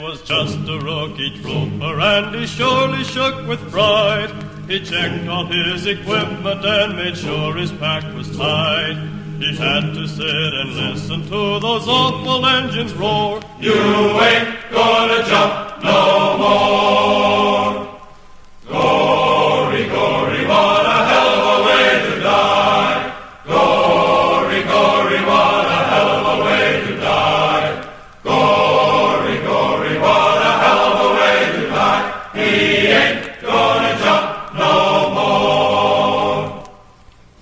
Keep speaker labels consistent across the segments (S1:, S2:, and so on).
S1: was just a rookie trooper, and he surely shook with pride. He checked all his equipment and made sure his pack was tight. He had to sit and listen to those awful engines roar. You ain't gonna jump no more. Gory, gory, what a hell of a way to die. Gory, gory, what a hell of a way to die. Gory, gory, what a hell of a way to die. He ain't gonna jump no more.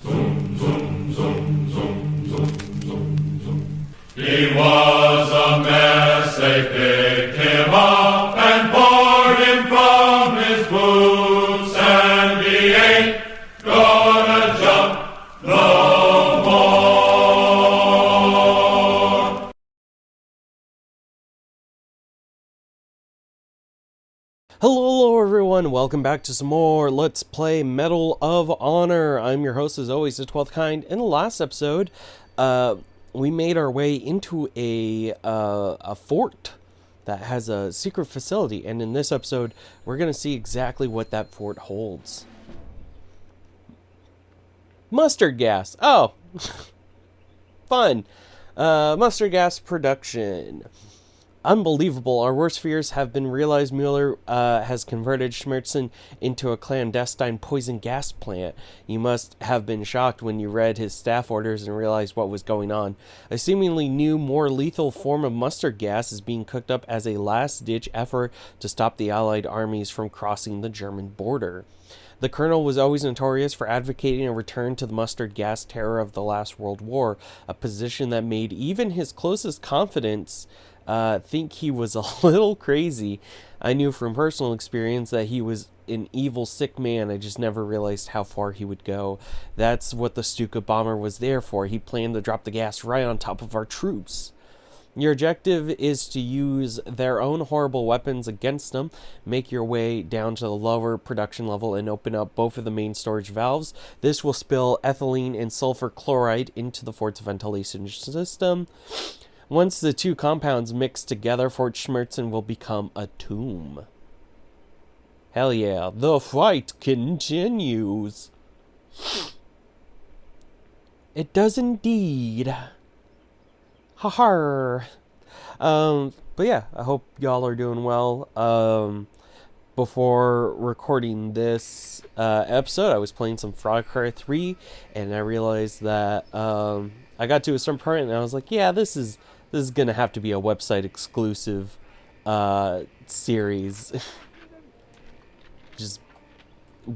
S1: Zoom, zoom, zoom, zoom, zoom, zoom, zoom. He was a mess, they picked him up and poured him from his boots, and he ain't gonna jump no more.
S2: Hello everyone, welcome back to some more Let's Play Medal of Honor. I'm your host as always, the 12th Kind. In the last episode, we made our way into a fort that has a secret facility, and in this episode, we're going to see exactly what that fort holds. Mustard gas. Oh, fun. Mustard gas production. Unbelievable. Our worst fears have been realized. Mueller has converted Schmerzen into a clandestine poison gas plant. You must have been shocked when you read his staff orders and realized what was going on. A seemingly new, more lethal form of mustard gas is being cooked up as a last-ditch effort to stop the Allied armies from crossing the German border. The colonel was always notorious for advocating a return to the mustard gas terror of the last World War, a position that made even his closest confidants think he was a little crazy. I knew from personal experience that he was an evil, sick man. I just never realized how far he would go. That's what the Stuka bomber was there for. He planned to drop the gas right on top of our troops. Your objective is to use their own horrible weapons against them. Make your way down to the lower production level and open up both of the main storage valves. This will spill ethylene and sulfur chloride into the fort's ventilation system. Once the two compounds mix together, Fort Schmerzen will become a tomb. Hell yeah, the fight continues. It does indeed. Ha-ha. But yeah, I hope y'all are doing well. Before recording this episode, I was playing some Far Cry 3, and I realized that I got to a certain part, and I was like, yeah, this is gonna have to be a website exclusive series. Just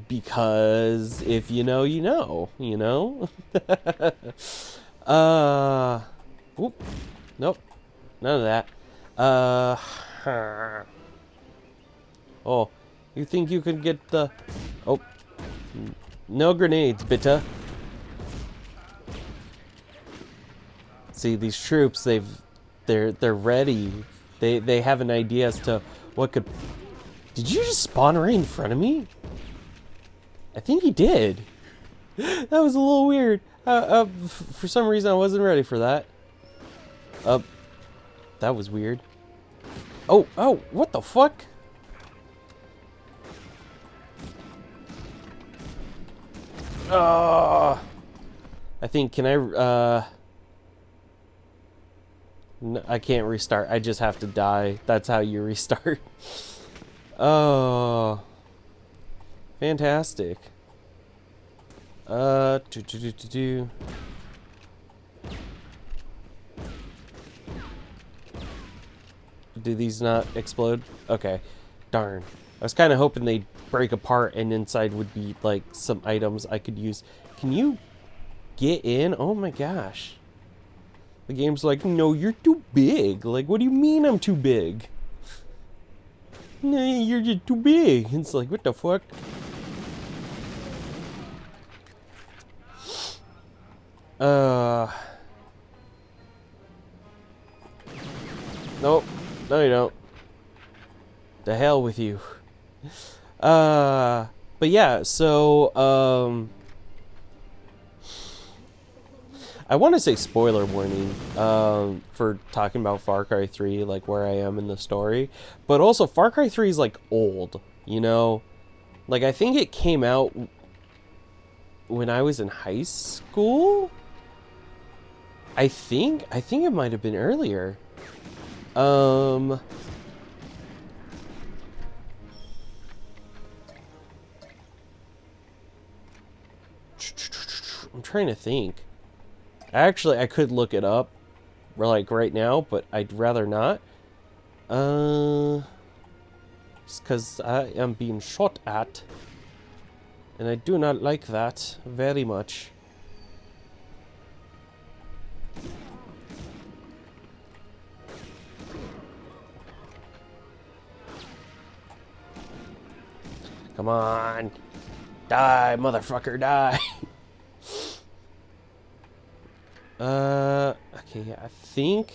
S2: because if you know, you know, you know. Oop, nope, none of that. Oh, you think you can get the? Oh, no grenades, bitte. See, these troops, they're ready. They have an idea as to what could. Did you just spawn right in front of me? I think he did. That was a little weird. For some reason, I wasn't ready for that. That was weird. Oh, what the fuck? I think, can I, no, I can't restart. I just have to die. That's how you restart. Oh. Fantastic. Do. Do these not explode? Okay. Darn. I was kind of hoping they'd break apart and inside would be like some items I could use. Can you get in? Oh my gosh. The game's like, no, you're too big. Like, what do you mean I'm too big? No, you're just too big. It's like, what the fuck? Nope. No, you don't. The hell with you. But yeah, so, I want to say spoiler warning for talking about Far Cry 3, like where I am in the story. But also, Far Cry 3 is like old, you know? Like, I think it came out when I was in high school? I think it might have been earlier. I'm trying to think. Actually, I could look it up, like right now, but I'd rather not. Just because I am being shot at, and I do not like that very much. Come on. Die, motherfucker, die. Okay, I think...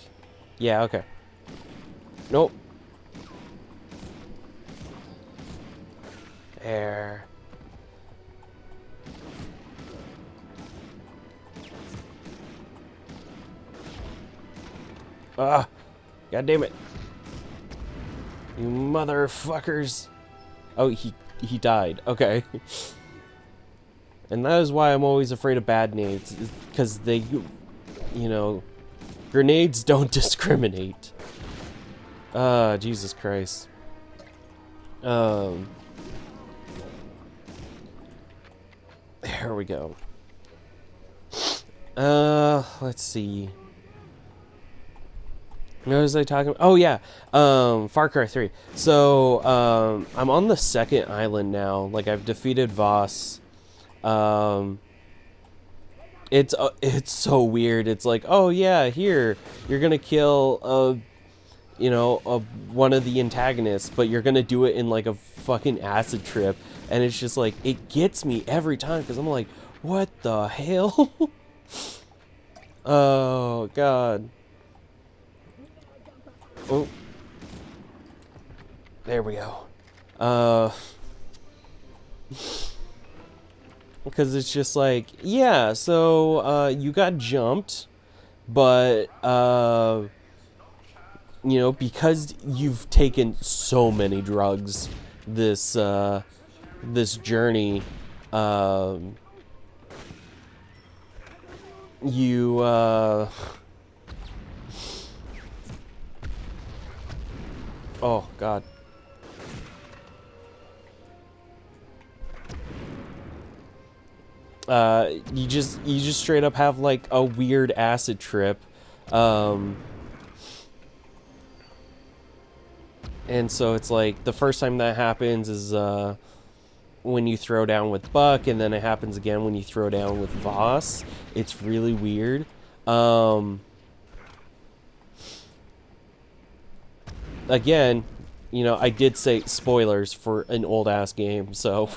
S2: Yeah, okay. Nope. There. Ah! God damn it. You motherfuckers. Oh, he died. Okay. And that is why I'm always afraid of bad nades, because they, you know, grenades don't discriminate. Jesus Christ. There we go. Let's see. What was I talking about? Oh yeah, Far Cry 3. So, I'm on the second island now. Like, I've defeated Voss. It's so weird. It's like, oh yeah, here, you're gonna kill, you know, one of the antagonists, but you're gonna do it in like a fucking acid trip. And it's just like, it gets me every time, because I'm like, what the hell? Oh, God. Oh. There we go. Because it's just like, yeah, so, you got jumped, but, you know, because you've taken so many drugs this, this journey, you, oh, God. You just straight up have, like, a weird acid trip. And so it's like, the first time that happens is, when you throw down with Buck, and then it happens again when you throw down with Voss. It's really weird. Again, you know, I did say spoilers for an old-ass game, so...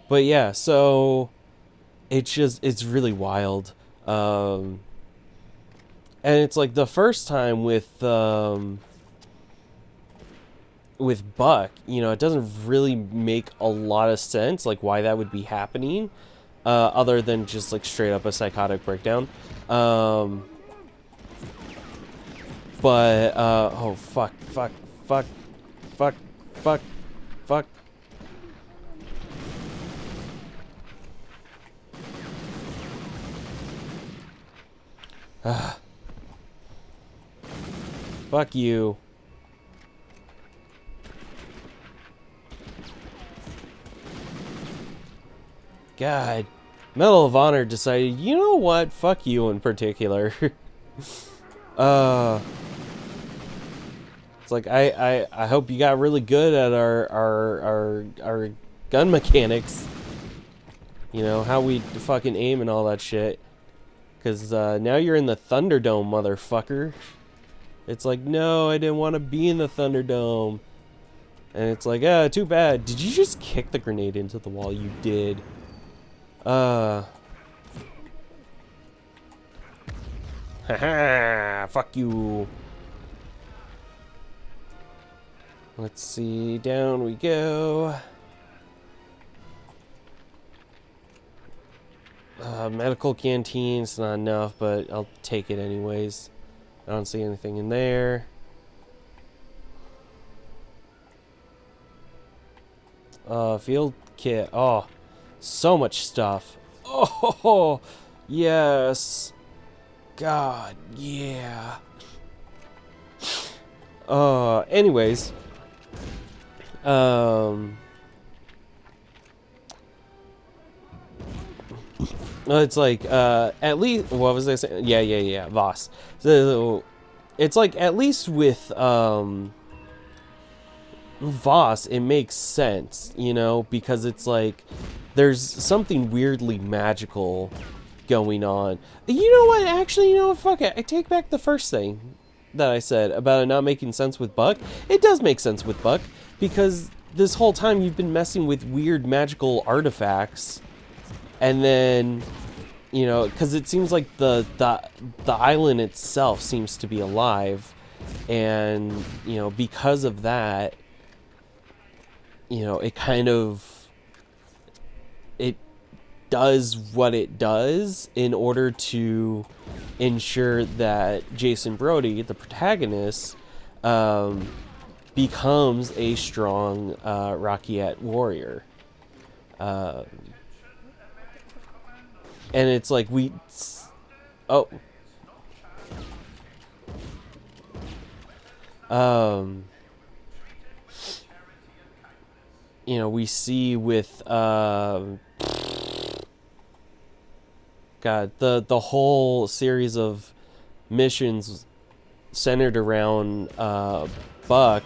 S2: But yeah, so... It's really wild. And it's like the first time with Buck, you know, it doesn't really make a lot of sense, like, why that would be happening, other than just, like, straight up a psychotic breakdown. But, oh, fuck. Fuck you. God. Medal of Honor decided, you know what? Fuck you in particular. It's like, I hope you got really good at our gun mechanics. You know, how we fucking aim and all that shit. Because now you're in the Thunderdome, motherfucker. It's like, no, I didn't want to be in the Thunderdome. And it's like, too bad. Did you just kick the grenade into the wall? You did. Haha, fuck you. Let's see, down we go. Medical canteen's not enough, but I'll take it anyways. I don't see anything in there. Field kit. Oh, so much stuff. Oh, yes. God, yeah. Anyways. It's like, at least, what was I saying? Yeah, Voss. So, it's like, at least with, Voss, it makes sense, you know, because it's like, there's something weirdly magical going on. You know what, actually, you know what, fuck it, I take back the first thing that I said about it not making sense with Buck. It does make sense with Buck, because this whole time you've been messing with weird magical artifacts, and then, you know, because it seems like the island itself seems to be alive, and, you know, because of that, you know, it kind of, it does what it does in order to ensure that Jason Brody, the protagonist, becomes a strong Rakiet warrior. And it's like oh. You know, we see with God, the whole series of missions centered around Buck.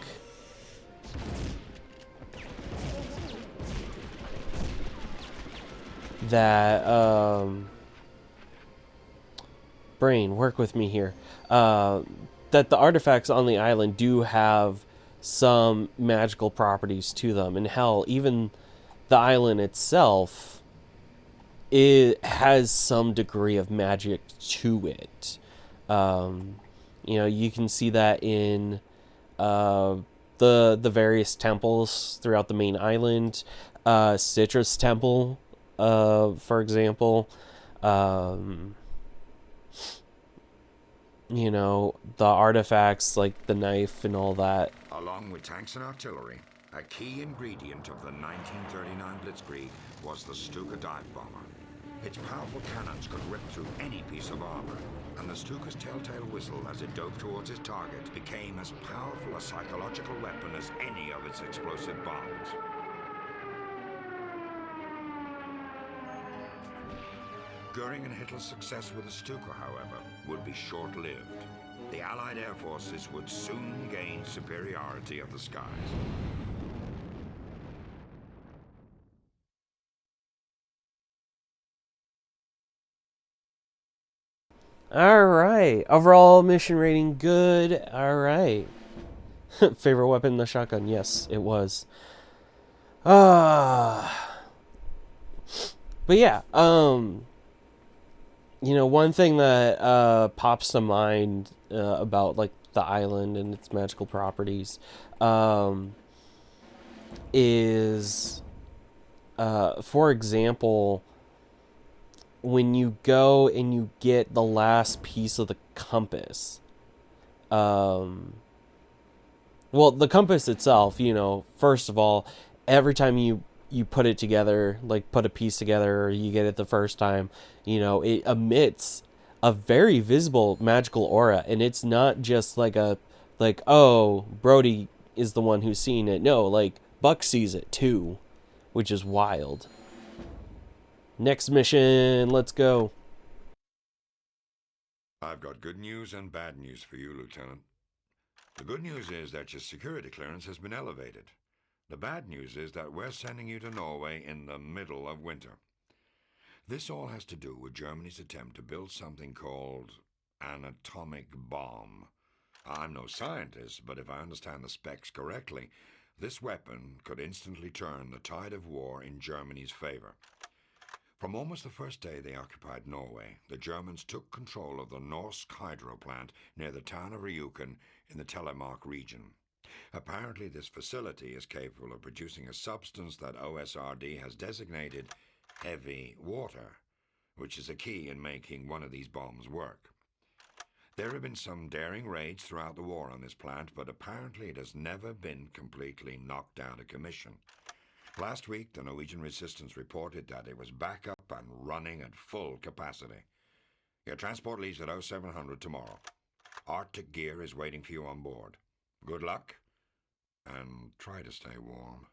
S2: That brain, work with me here. That the artifacts on the island do have some magical properties to them, and hell, even the island itself, it has some degree of magic to it. You know, you can see that in the various temples throughout the main island. Citrus Temple, for example. You know, the artifacts like the knife and all that.
S3: Along with tanks and artillery, a key ingredient of the 1939 Blitzkrieg was the Stuka dive bomber. Its powerful cannons could rip through any piece of armor, and the Stuka's telltale whistle as it dove towards its target became as powerful a psychological weapon as any of its explosive bombs. Goering and Hitler's success with the Stuka, however, would be short-lived. The Allied air forces would soon gain superiority of the skies.
S2: Alright. Overall mission rating, good. Alright. Favorite weapon, the shotgun. Yes, it was. But yeah, you know, one thing that pops to mind about like the island and its magical properties is, for example, when you go and you get the last piece of the compass. Well, the compass itself, you know, first of all, every time you put it together, like put a piece together, or you get it the first time, you know, it emits a very visible magical aura, and it's not just like oh, Brody is the one who's seeing it. No, like Buck sees it too, which is wild. Next mission, let's go.
S3: I've got good news and bad news for you, Lieutenant. The good news is that your security clearance has been elevated. The bad news is that we're sending you to Norway in the middle of winter. This all has to do with Germany's attempt to build something called an atomic bomb. I'm no scientist, but if I understand the specs correctly, this weapon could instantly turn the tide of war in Germany's favor. From almost the first day they occupied Norway, the Germans took control of the Norsk hydro plant near the town of Rjukan in the Telemark region. Apparently, this facility is capable of producing a substance that OSRD has designated heavy water, which is a key in making one of these bombs work. There have been some daring raids throughout the war on this plant, but apparently it has never been completely knocked out of commission. Last week, the Norwegian resistance reported that it was back up and running at full capacity. Your transport leaves at 0700 tomorrow. Arctic gear is waiting for you on board. Good luck, and try to stay warm.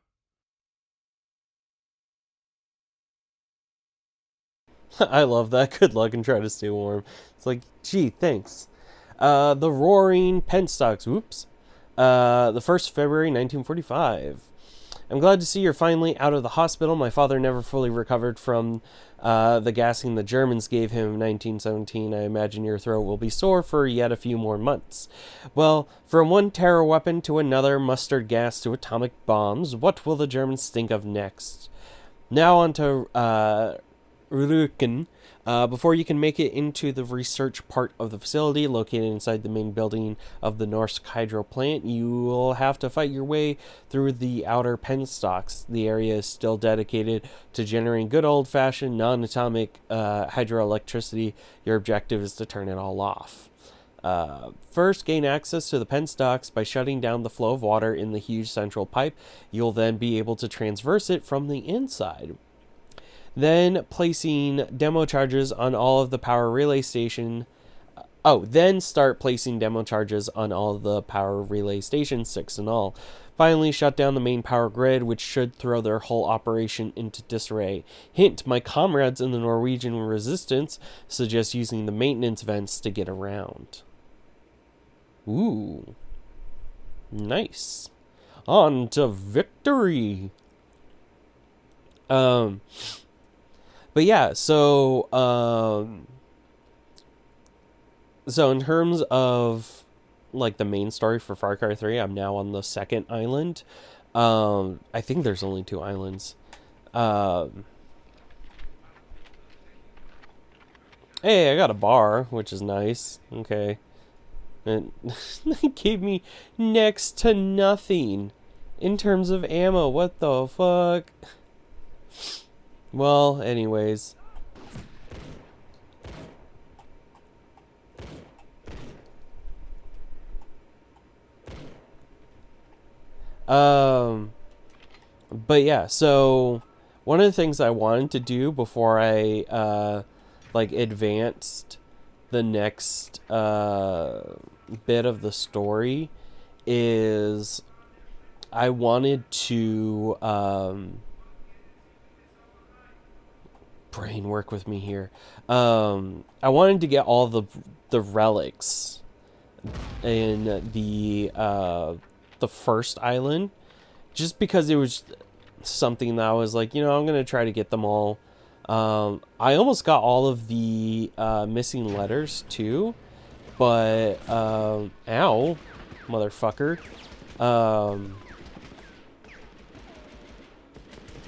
S2: I love that. Good luck and try to stay warm. It's like, gee, thanks. The Roaring Penstocks. Whoops. The 1st February, 1945. I'm glad to see you're finally out of the hospital. My father never fully recovered from the gassing the Germans gave him in 1917. I imagine your throat will be sore for yet a few more months. Well, from one terror weapon to another, mustard gas to atomic bombs, what will the Germans think of next? Now on to Retracting. Before you can make it into the research part of the facility, located inside the main building of the Norsk Hydro plant, you will have to fight your way through the outer penstocks. The area is still dedicated to generating good old-fashioned non-atomic hydroelectricity. Your objective is to turn it all off. First, gain access to the penstocks by shutting down the flow of water in the huge central pipe. You'll then be able to transverse it from the inside. Then placing demo charges on all of the power relay station. Then start placing demo charges on all of the power relay stations, 6 in all. Finally, shut down the main power grid, which should throw their whole operation into disarray. Hint, my comrades in the Norwegian resistance suggest using the maintenance vents to get around. Ooh. Nice. On to victory. But yeah, so in terms of like the main story for Far Cry 3, I'm now on the 2nd island. I think there's only 2 islands. Hey, I got a bar, which is nice. Okay. And they gave me next to nothing in terms of ammo. What the fuck? Well, anyways. But yeah, so one of the things I wanted to do before I advanced the next bit of the story is I wanted to brain work with me here. I wanted to get all the relics in the first island, just because it was something that I was like, I'm gonna try to get them all. I almost got all of the missing letters too, but ow, motherfucker.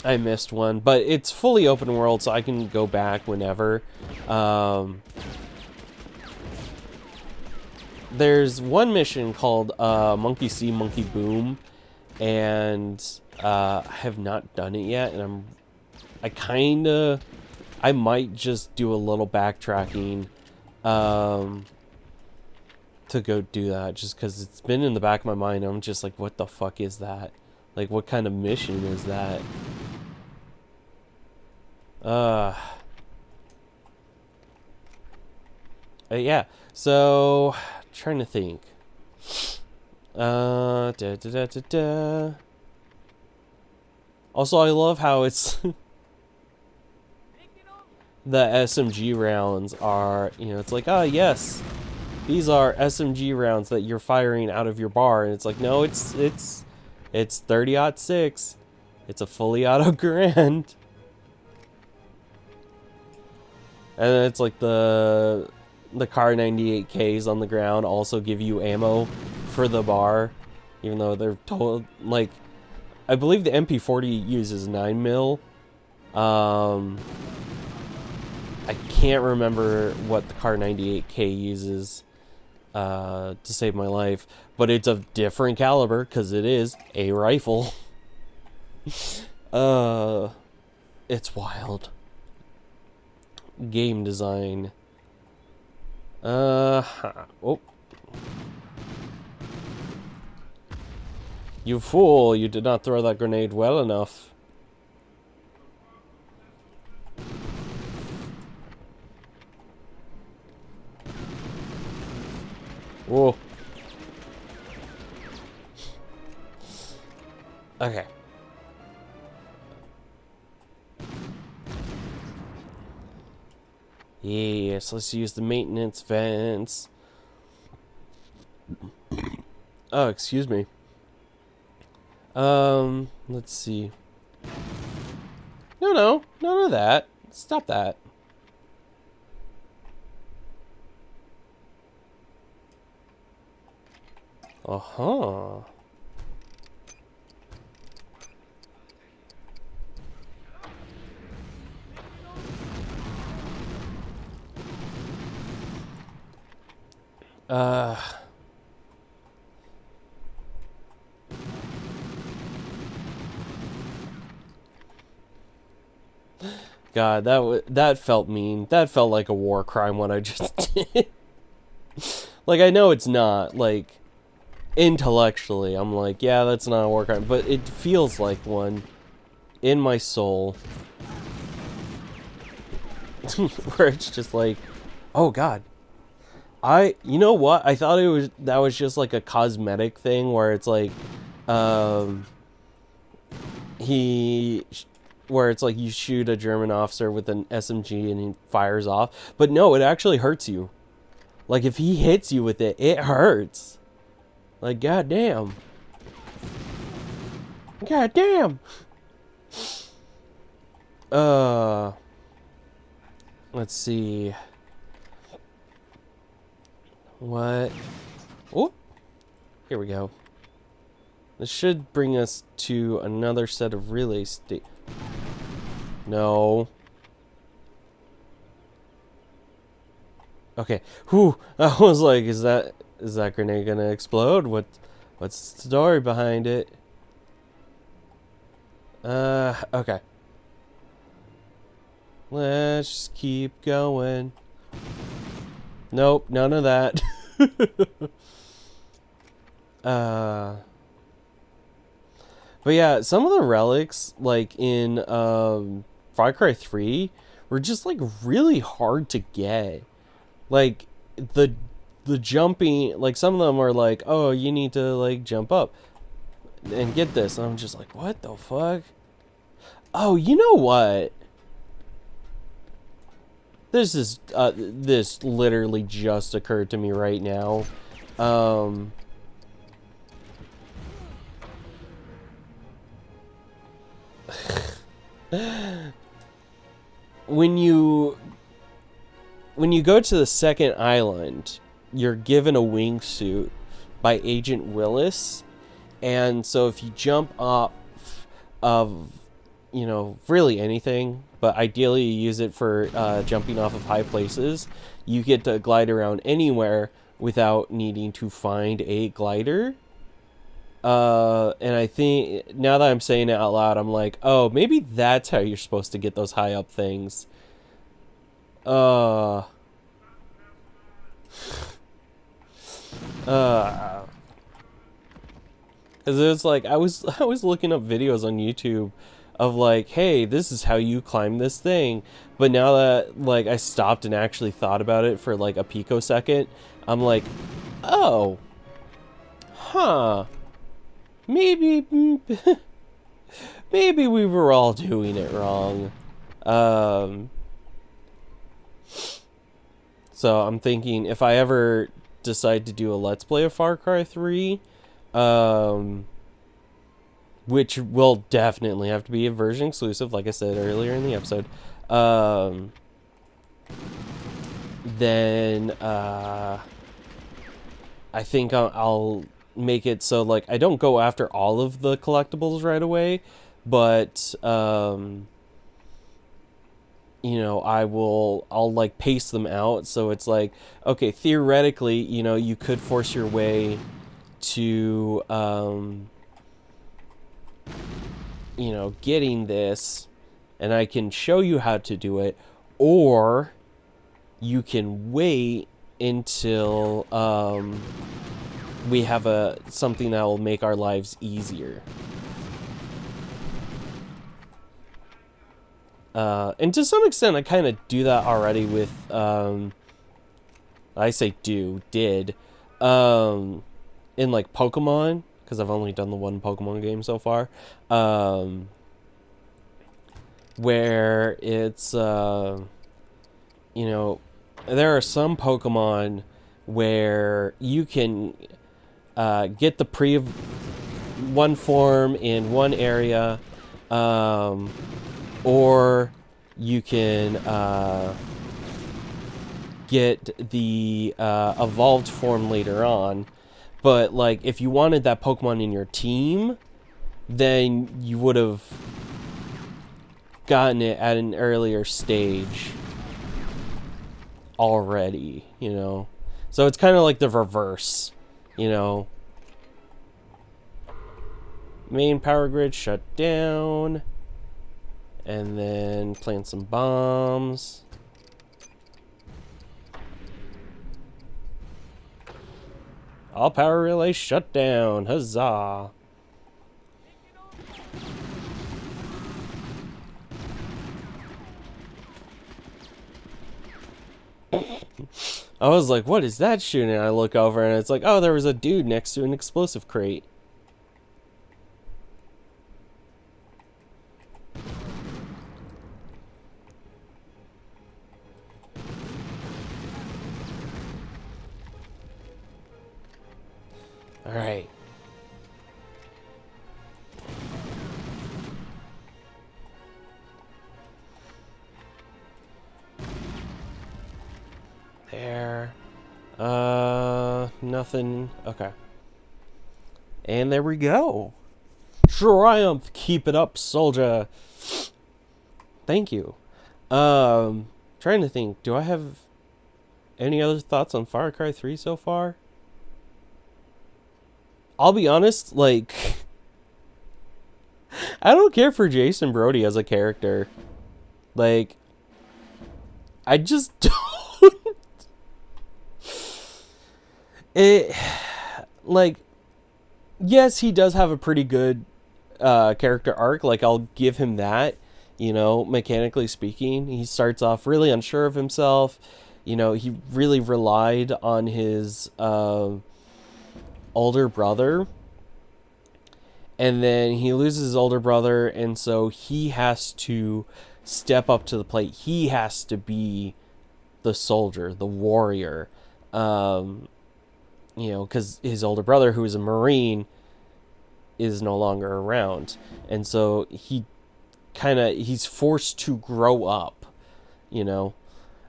S2: I missed one, but it's fully open world, so I can go back whenever. There's one mission called Monkey See, Monkey Boom, and I have not done it yet, and I might just do a little backtracking to go do that, just because it's been in the back of my mind. I'm just like, what the fuck is that? Like, what kind of mission is that? Yeah, so trying to think. Also, I love how it's the SMG rounds are, it's like, yes, these are SMG rounds that you're firing out of your bar, and it's like, no, it's 30-06. It's a fully auto Garand. And then it's like the Car 98Ks on the ground also give you ammo for the bar, even though they're told, like, I believe the MP40 uses 9mm. I can't remember what the Car 98K uses to save my life, but it's a different caliber because it is a rifle. It's wild. game design. Oh. You fool, you did not throw that grenade well enough. Whoa. Okay. Yes, let's use the maintenance vents. Oh, excuse me. Let's see. No, none of that. Stop that. Uh-huh. God, that felt mean. That felt like a war crime what I just did. Like, I know it's not, like, intellectually, I'm like, yeah, that's not a war crime, but it feels like one in my soul. Where it's just like, oh God. You know what? I thought that was just like a cosmetic thing where it's like, where it's like you shoot a German officer with an SMG and he fires off. But no, it actually hurts you. Like, if he hits you with it, it hurts. Like, goddamn. Goddamn. Let's see. What? Oh, here we go. This should bring us to another set of relay state. No. Okay. Whew. I was like, is that grenade gonna explode? What's the story behind it? Okay. Let's just keep going. Nope, none of that. But yeah, some of the relics, like in Far Cry 3, were just like really hard to get. Like the jumping, like some of them are like, oh, you need to like jump up and get this. And I'm just like, what the fuck? Oh, you know what? This literally just occurred to me right now. When you go to the second island, you're given a wingsuit by Agent Willis, and so if you jump off of, you know, really anything, but ideally you use it for jumping off of high places, you get to glide around anywhere without needing to find a glider. And I think, now that I'm saying it out loud, I'm like, oh, maybe that's how you're supposed to get those high up things. Because it's like, I was looking up videos on YouTube of like, hey, this is how you climb this thing. But now that, like, I stopped and actually thought about it for like a picosecond, I'm like, oh, huh. Maybe we were all doing it wrong. So I'm thinking, if I ever decide to do a Let's Play of Far Cry 3, which will definitely have to be a version exclusive, like I said earlier in the episode, then I think I'll make it so, like, I don't go after all of the collectibles right away, but you know, I'll like pace them out, so it's like, okay, theoretically, you know, you could force your way to you know, getting this, and I can show you how to do it, or you can wait until we have something that will make our lives easier. And to some extent, I kind of do that already with, I say did, in like Pokemon, because I've only done the one Pokemon game so far, where it's, you know, there are some Pokemon where you can get the one form in one area, or you can get the evolved form later on. But like, if you wanted that Pokemon in your team, then you would have gotten it at an earlier stage already, you know? So it's kind of like the reverse, you know? Main power grid shut down. And then plant some bombs. All power relays shut down. Huzzah. I was like, what is that shooting? And I look over and it's like, oh, there was a dude next to an explosive crate. All right. There. Nothing. Okay. And there we go. Triumph. Keep it up, soldier. Thank you. Trying to think. Do I have any other thoughts on Far Cry 3 so far? I'll be honest, like, I don't care for Jason Brody as a character. Like, I just don't. Like, yes, he does have a pretty good character arc. Like, I'll give him that, you know, mechanically speaking. He starts off really unsure of himself. You know, he really relied on his older brother, and then he loses his older brother, and so he has to step up to the plate. He has to be the soldier, the warrior, you know, because his older brother, who is a Marine, is no longer around, and so he's forced to grow up, you know.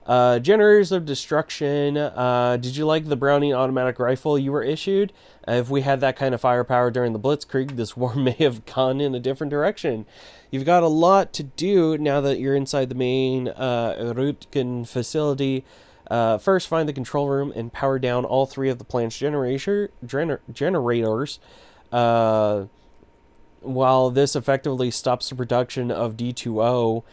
S2: Generators of Destruction. Did you like the Browning automatic rifle you were issued? If we had that kind of firepower during the Blitzkrieg, this war may have gone in a different direction. You've got a lot to do now that you're inside the main Retracting facility. First, find the control room and power down all 3 of the plant's generators. While this effectively stops the production of D2O,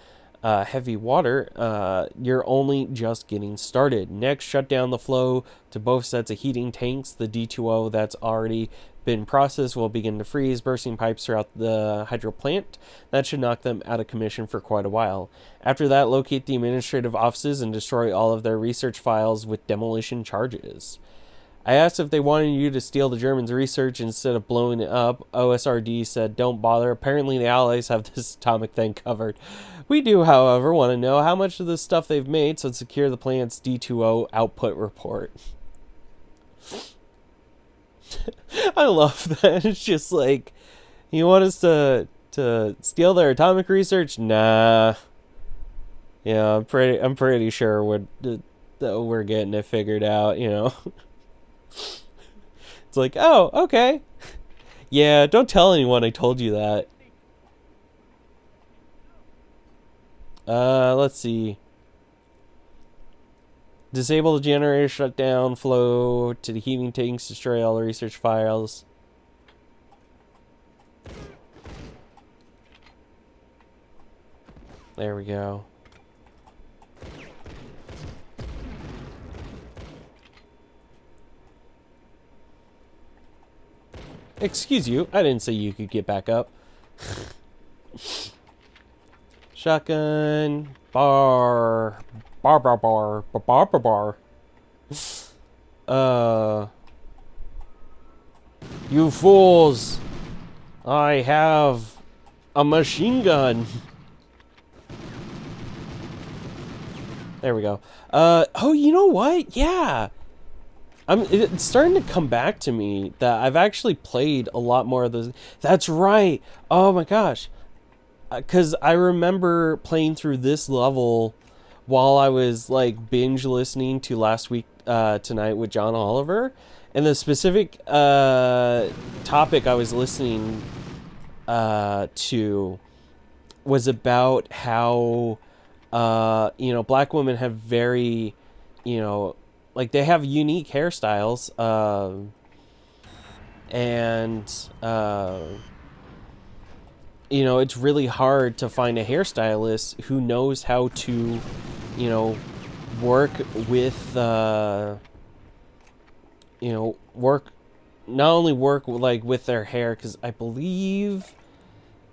S2: heavy water, you're only just getting started. Next, shut down the flow to both sets of heating tanks. The D2O that's already been processed will begin to freeze, bursting pipes throughout the hydro plant. That should knock them out of commission for quite a while. After that, locate the administrative offices and destroy all of their research files with demolition charges. I asked if they wanted you to steal the Germans' research instead of blowing it up. OSRD said, don't bother. Apparently the Allies have this atomic thing covered. We do, however, want to know how much of this stuff they've made, so secure the plant's D2O output report. I love that. It's just like, you want us to steal their atomic research? Nah. Yeah, I'm pretty sure we're getting it figured out, you know. It's like, oh, okay. Yeah, don't tell anyone I told you that. Let's see. Disable the generator, shut down flow to the heating tanks, destroy all the research files. There we go. Excuse you, I didn't say you could get back up. Shotgun. Bar. Bar, bar, bar. Bar, bar, bar, bar. You fools! I have a machine gun. There we go. Oh, you know what? Yeah. It's starting to come back to me that I've actually played a lot more of those. That's right. Oh my gosh. Because I remember playing through this level while I was like binge listening to Last Week Tonight with John Oliver. And the specific topic I was listening to was about how, black women have very, like they have unique hairstyles, and it's really hard to find a hairstylist who knows how to, work with, not only work like with their hair, because I believe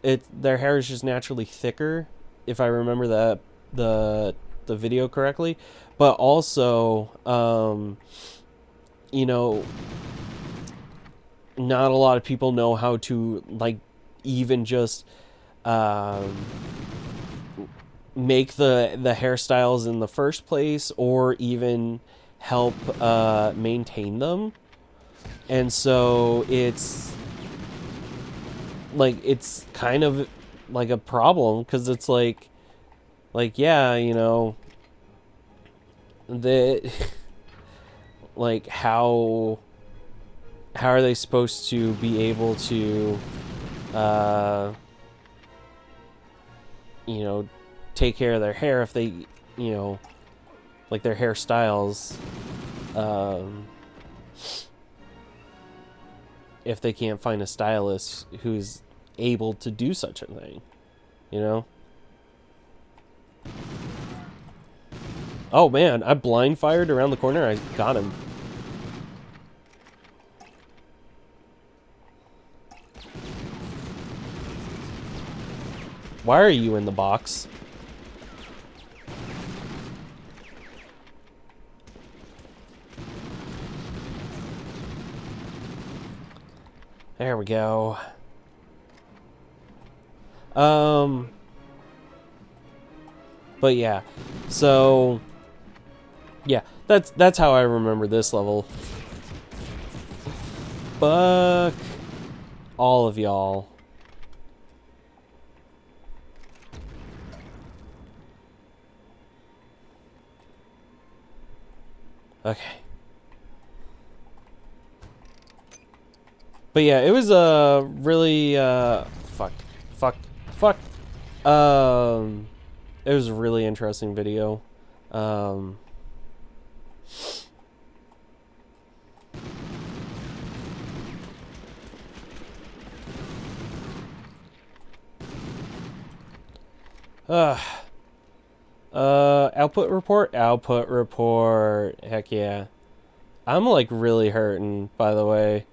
S2: their hair is just naturally thicker, if I remember the video correctly, but also not a lot of people know how to like even just make the hairstyles in the first place, or even help maintain them. And so it's kind of like a problem, because it's like yeah, the like how are they supposed to be able to take care of their hair if they like their hairstyles, if they can't find a stylist who's able to do such a thing, Oh man, I blind fired around the corner. I got him. Why are you in the box? There we go. But yeah, so yeah, that's how I remember this level. Fuck all of y'all. Okay. But yeah, it was a really fuck. It was a really interesting video. Output report. Heck yeah. I'm like really hurting, by the way.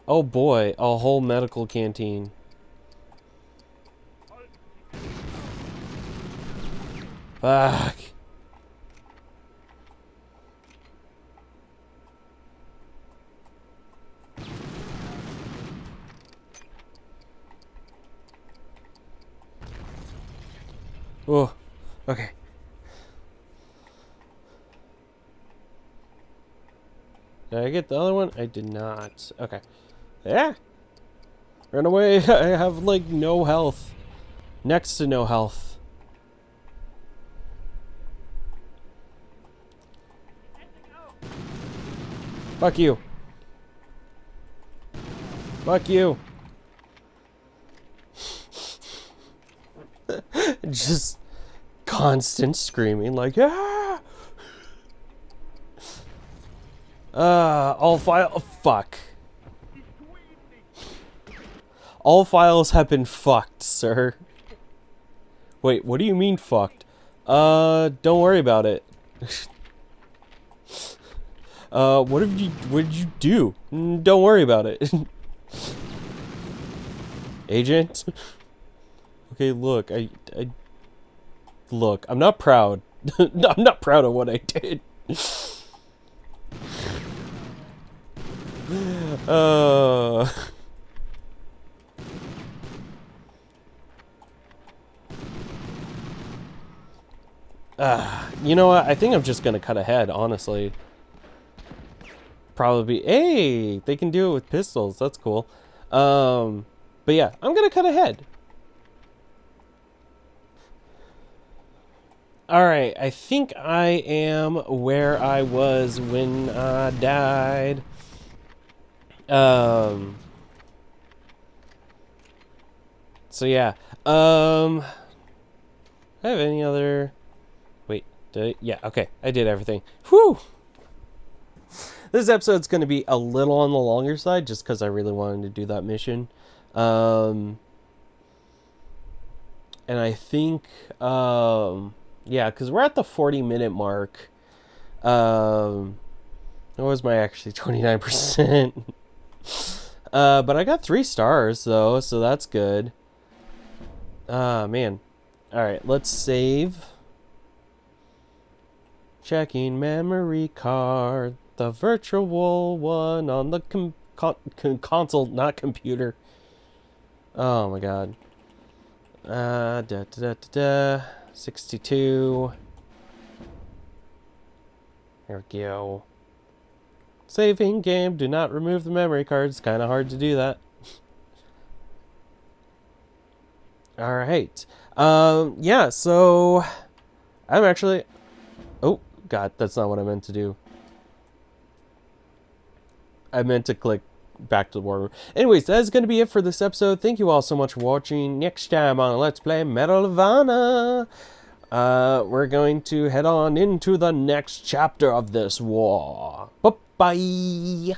S2: Oh boy, a whole medical canteen. Fuck. Oh, okay. Did I get the other one? I did not. Okay. Yeah. Run away. I have like no health. Next to no health. Fuck you. Fuck you. Just constant screaming like, ah! All file. Oh, fuck. All files have been fucked, sir. Wait, what do you mean fucked? Don't worry about it. What did you do? Don't worry about it. Agent? Okay, look, look, I'm not proud. I'm not proud of what I did. You know what? I think I'm just gonna cut ahead, honestly. Probably. Hey, they can do it with pistols. That's cool. But yeah, I'm gonna cut ahead. Alright, I think I am where I was when I died. So yeah. I have any other... Wait, yeah, okay. I did everything. Whew! This episode's going to be a little on the longer side just because I really wanted to do that mission. And I think... yeah, because we're at the 40-minute mark. That was my actually 29%. But I got 3 stars, though, so that's good. Man. Alright, let's save. Checking memory card. The virtual one on the console, not computer. Oh, my God. 62. There we go. Saving game. Do not remove the memory card. It's kind of hard to do that. Alright. Yeah, so... I'm actually... Oh, God, that's not what I meant to do. I meant to click back to the war room. Anyways, that is going to be it for this episode. Thank you all so much for watching. Next time on Let's Play Medal of Honor, we're going to head on into the next chapter of this war. Bye-bye!